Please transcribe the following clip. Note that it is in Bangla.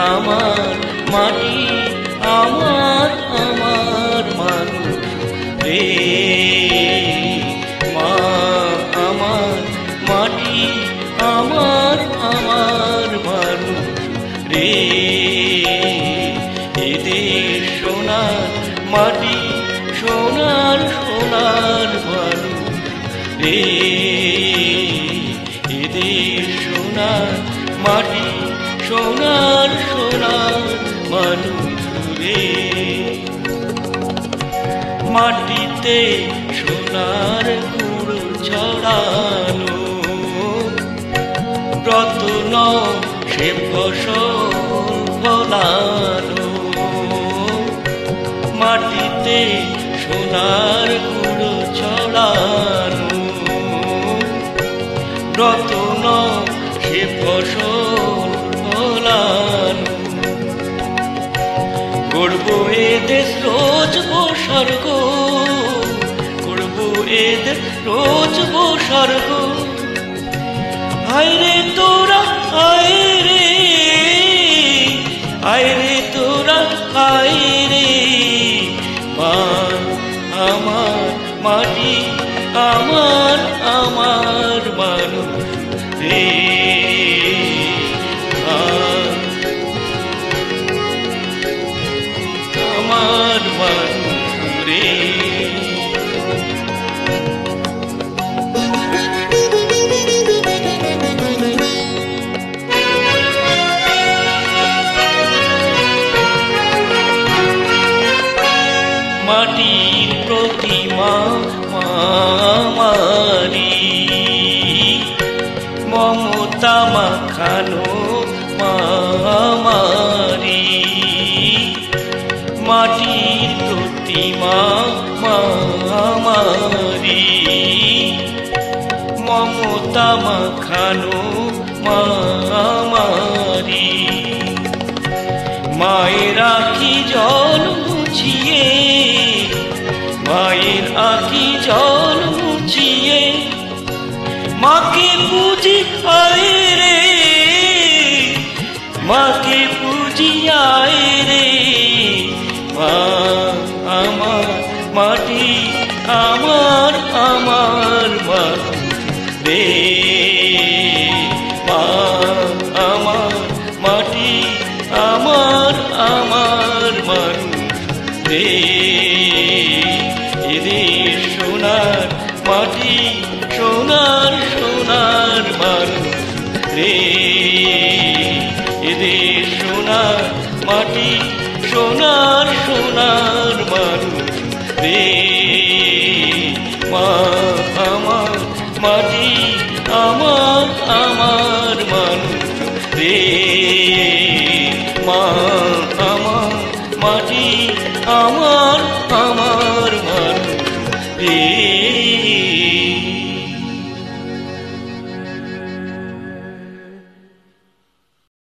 আমার মাটি আমার আমার মানুষ রে মা আমার মাটি আমার আমার মানুষ রে এদের সোনার মাটি সোনার সোনার মানুষ রে এদের সোনার মাটি সোনার সোনার মানুষ রে মাটিতে সোনার গুঁড়ো ছড়ানো রত্ন সে ফসল ফলানো মাটিতে সোনার গুঁড়ো ছড়ানো রত্ন সে ফসল ফলানো গড়ব এ দেশ রোজ বর্গ গড়ব এ দেশ রোজ বর্গ আয়রে তোরা আয়রে আয়রে তোরা আয়রে মা আমার মাটি আমার আমার মানুষ রে আমার মানুষ রে মাটির প্রতিমা মামারি মমতা মাখানো মামারি মাটির প্রতিমা মামারি মমতা মাখানো মামারি মায়ের আখি জল মুছিয়ে মায়ের আখি জল মুছিয়ে মাকে পুজি আয় রে মাকে পুজি আয় রে মা আমার মাটি আমার আমার মানুষ রে মা আমার মাটি আমার আমার মানুষ রে এদের সোনার মাটি সোনার সোনার মানুষ রে এদের সোনার মাটি সোনার সোনার মানুষ রে মা আমার মাটি আমার আমার মানুষ রে মা আমার মাটি আমার আমার